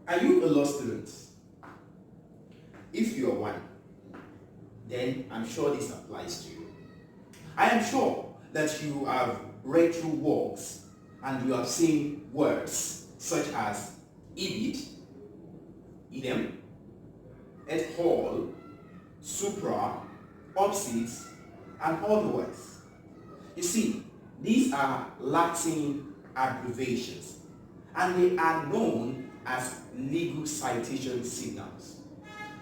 Are you a law student? If you are one, then I'm sure this applies to you. I am sure that you have read through works and you have seen words such as Ibid, Edem, Edem, Supra, op.cit, and other words. You see, these are Latin abbreviations and they are known as legal citation signals.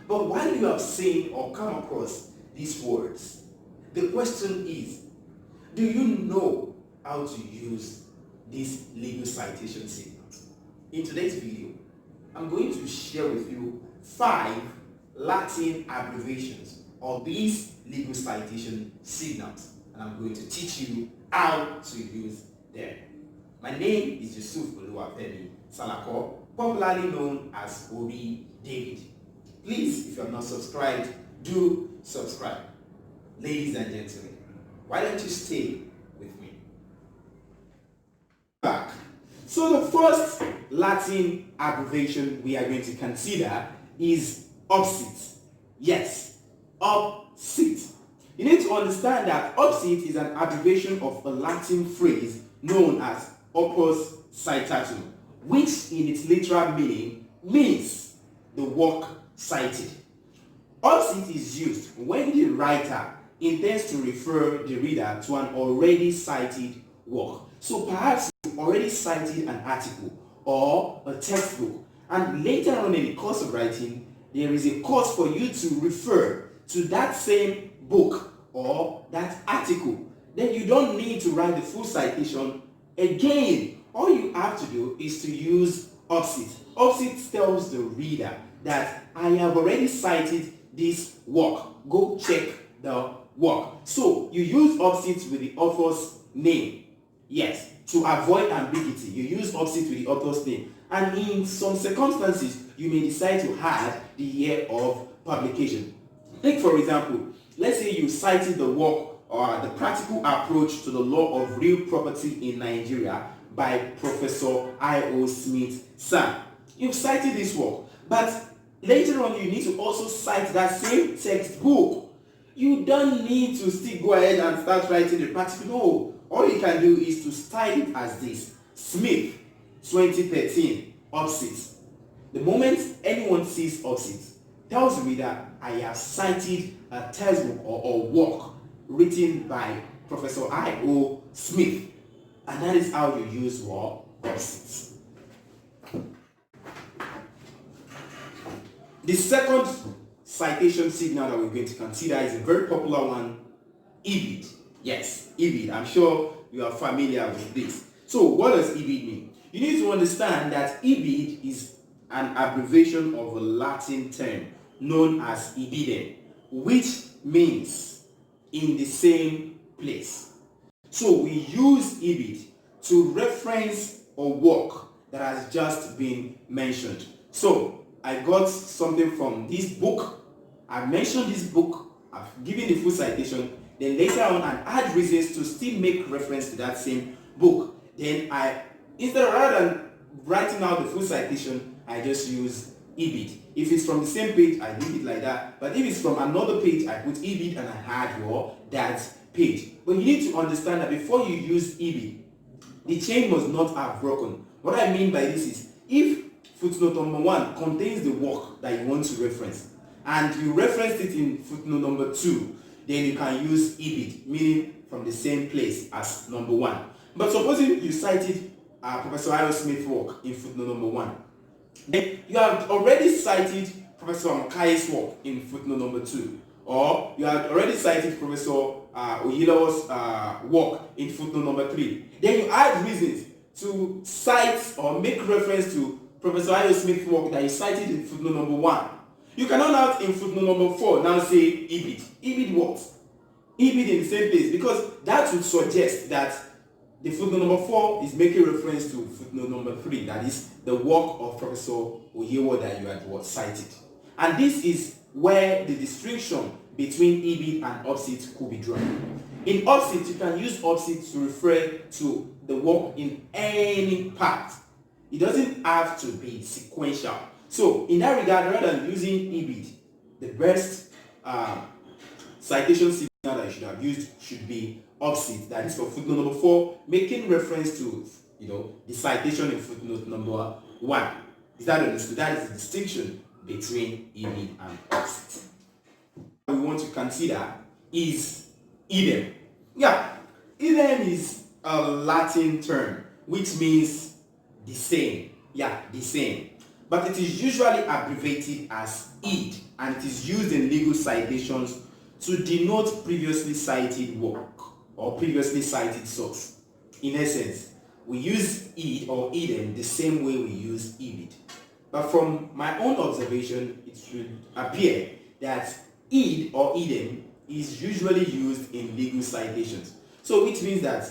But while you have seen or come across these words, the question is, do you know how to use these legal citation signals? In today's video, I'm going to share with you 5 Latin abbreviations of these legal citation signals, and I'm going to teach you how to use them. My name is Yusuf Oluwafemi Salako, popularly known as Obi David. Please, if you have not subscribed, do subscribe. Ladies and gentlemen, why don't you stay with me? Back. So the first Latin abbreviation we are going to consider is op.cit. Yes, op.cit. You need to understand that op.cit is an abbreviation of a Latin phrase known as op.cit, which in its literal meaning means the work cited. Op.cit is used when the writer intends to refer the reader to an already cited work. So perhaps you already cited an article or a textbook, and later on in the course of writing, there is a cause for you to refer to that same book or that article. Then you don't need to write the full citation again. All you have to do is to use op.cit. Op.cit tells the reader that I have already cited this work. Go check the work. So you use op.cit with the author's name. Yes, to avoid ambiguity, you use op.cit with the author's name. And in some circumstances, you may decide to add the year of publication. Take for example, let's say you cited the work or the practical approach to the law of real property in Nigeria by Professor I.O. Smith, Sam. You've cited this work, but later on you need to also cite that same textbook. You don't need to still go ahead and start writing the practical. No, all you can do is to style it as this: Smith 2013 op.cit. The moment anyone sees op.cit, tells the reader I have cited a textbook or work written by Professor I.O. Smith, and that is how you use op.cit. The second citation signal that we're going to consider is a very popular one, Ibid. Yes, Ibid. I'm sure you are familiar with this. So what does Ibid mean? You need to understand that Ibid is an abbreviation of a Latin term known as Ibidem, which means in the same place. So we use Ibid to reference a work that has just been mentioned. So I got something from this book, I've mentioned this book, I've given the full citation, then later on I add reasons to still make reference to that same book. Then rather than writing out the full citation, I just use Ibid. If it's from the same page, I leave it like that. But if it's from another page, I put Ibid and I add that page. But you need to understand that before you use Ibid, the chain must not have broken. What I mean by this is, if footnote number 1 contains the work that you want to reference, and you referenced it in footnote number 2, then you can use Ibid, meaning from the same place as number 1. But supposing you cited Professor I.O. Smith's work in footnote number 1, then you have already cited Professor Mkai's work in footnote number 2, or you have already cited Professor Oyilawa's work in footnote number 3. Then you add reasons to cite or make reference to Professor I.O. Smith's work that you cited in footnote number 1. You cannot now in footnote number 4 now say Ibid. Ibid what? Ibid in the same place, because that would suggest that the footnote number 4 is making reference to footnote number 3, that is the work of Professor Oyewo that you had cited. And this is where the distinction between Ibid and op.cit could be drawn. In op.cit, you can use op.cit to refer to the work in any part. It doesn't have to be sequential. So in that regard, rather than using Ibid, the best citation signal that you should have used should be op.cit, that is for footnote number 4, making reference to the citation in footnote number 1. Is that understood? That is the distinction between Ibid and op.cit. What we want to consider is Edem. Yeah, Edem is a Latin term which means the same. Yeah, the same. But it is usually abbreviated as Ed, and it is used in legal citations to denote previously cited work or previously cited source. In essence, we use Ed or Edem the same way we use Ibid. But from my own observation, it should appear that Ed or Edem is usually used in legal citations. So which means that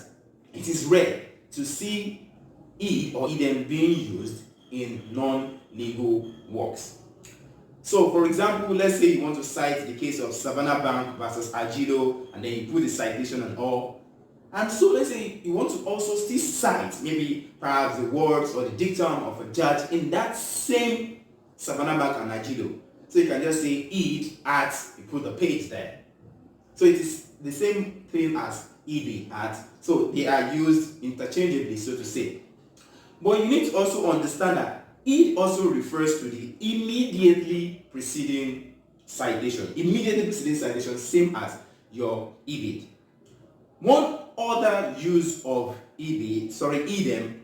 it is rare to see Ed or Edem being used in non-legal works. So for example, let's say you want to cite the case of Savannah Bank versus Agido, and then you put the citation and all. And so let's say you want to also still cite maybe perhaps the words or the dictum of a judge in that same Savannah Bank and Agido. So you can just say Ed at, you put the page there. So it is the same thing as Ed at. So they are used interchangeably, so to say. But you need to also understand that Ed also refers to the immediately preceding citation. Immediately preceding citation, same as your Ibid. One other use of Edem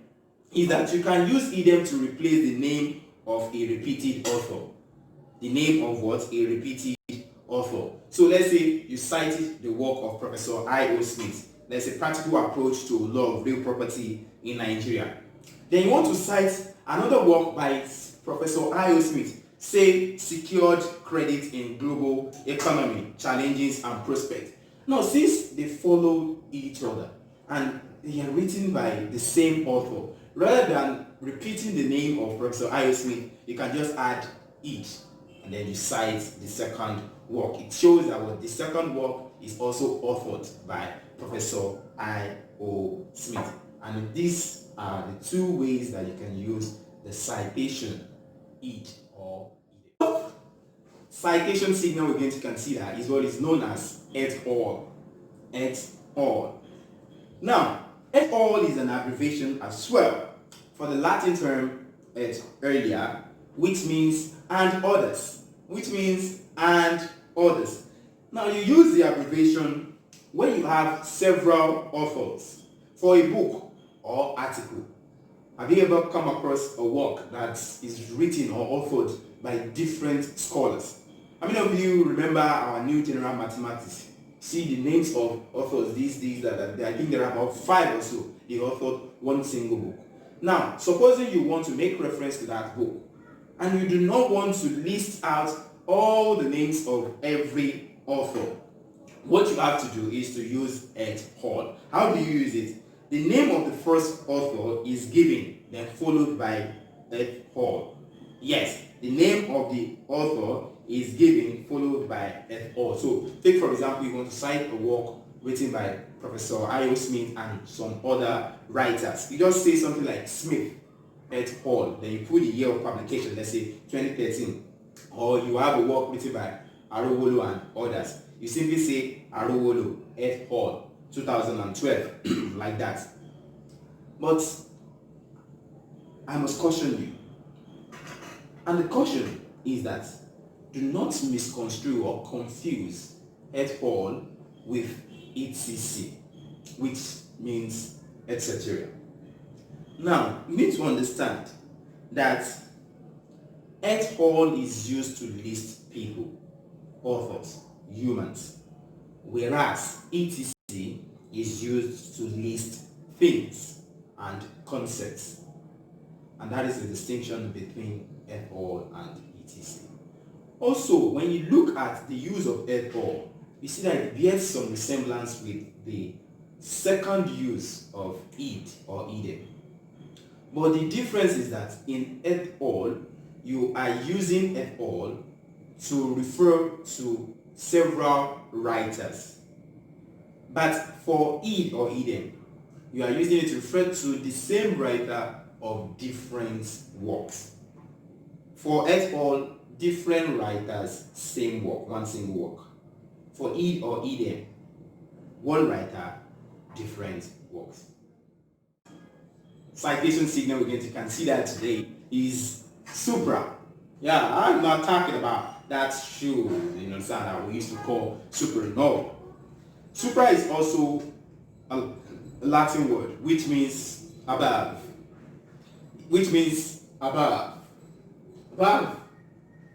is that you can use Edem to replace the name of a repeated author. The name of what? A repeated author. So let's say you cited the work of Professor I.O. Smith. There's a practical approach to law of real property in Nigeria. Then you want to cite another work by Professor I.O. Smith, say Secured Credit in Global Economy, Challenges and Prospects. Now, since they follow each other and they are written by the same author, rather than repeating the name of Professor I.O. Smith, you can just add each and then you cite the second work. It shows that the second work is also authored by Professor I.O. Smith. And these are the two ways that you can use the citation Ed or Edem. Citation signal we're going to consider is what is known as et al. Et al. Now, et al. Is an abbreviation as well for the Latin term et earlier, which means and others. Which means and others. Now, you use the abbreviation when you have several authors for a book or article. Have you ever come across a work that is written or authored by different scholars? How many of you remember our new general mathematics? See the names of authors, these, that. I think there are about 5 or so. They authored one single book. Now, supposing you want to make reference to that book, and you do not want to list out all the names of every author, what you have to do is to use et al. How do you use it? The name of the first author is given, then followed by et al. Yes, the name of the author is given, followed by et al. So, take for example, you want to cite a work written by Professor I.O. Smith and some other writers. You just say something like Smith et al. Then you put the year of publication, let's say 2013. Or you have a work written by Arowolo and others. You simply say Arowolo et al. 2012, like that. But I must caution you. And the caution is that do not misconstrue or confuse et al. With etc., which means etc. Now, you need to understand that et al. Is used to list people, authors, humans, whereas etc. is used to list things and concepts. And that is the distinction between et al. And etc. Also, when you look at the use of et al., you see that it bears some resemblance with the second use of id or Edem. But the difference is that in et al., you are using et al. To refer to several writers. But for id or Edem, you are using it to refer to the same writer of different works. For et al, different writers, same work, one single work. For Id or Edem, one writer, different works. Citation signal we're going to consider today is Supra. Yeah, I'm not talking about that shoe, you understand, that we used to call Supra. No. Supra is also a Latin word which means above. Which means above. Above.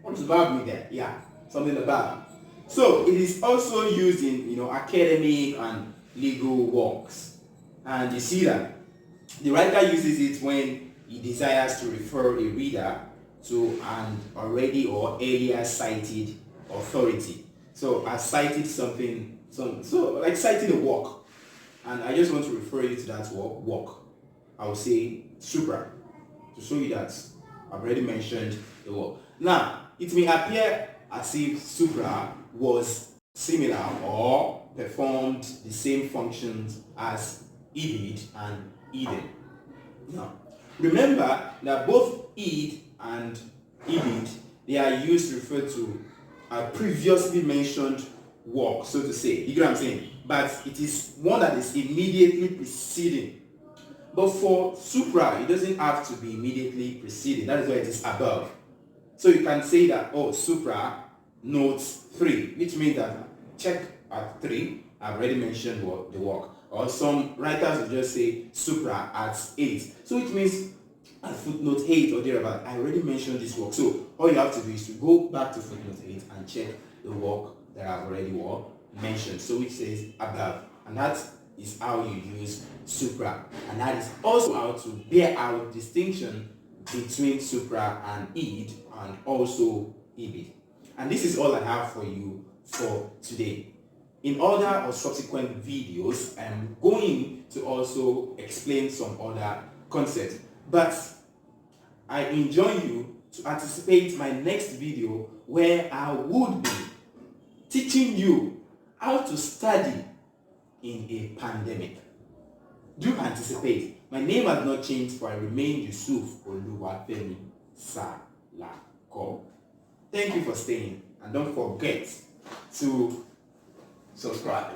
What does above mean there? Yeah, something above. So it is also used in academic and legal works. And you see that the writer uses it when he desires to refer a reader to an already or earlier cited authority. So I cited something, so like citing a work, and I just want to refer you to that work. I will say Supra to show you that I've already mentioned the work. Now, it may appear as if Supra was similar or performed the same functions as Ibid and Edem. Now, remember that both Id and Ibid, they are used to refer to a previously mentioned work, so to say. You get what I'm saying? But it is one that is immediately preceding. But for Supra, it doesn't have to be immediately preceding. That is why it is above. So you can say that, Supra notes 3, which means that check at 3, I've already mentioned the work. Or some writers will just say Supra at 8. So it means at footnote 8 or thereabout, I already mentioned this work. So all you have to do is to go back to footnote 8 and check the work that I've already mentioned. So which says above. And that is how you use Supra. And that is also how to bear out distinction between Supra and Id and also Ibid. And this is all I have for you for today. In other or subsequent videos, I'm going to also explain some other concepts. But I enjoin you to anticipate my next video where I would be teaching you how to study in a pandemic. Do anticipate. My name has not changed, for I remain Yusuf Oluwafemi Salako. Thank you for staying, and don't forget to subscribe.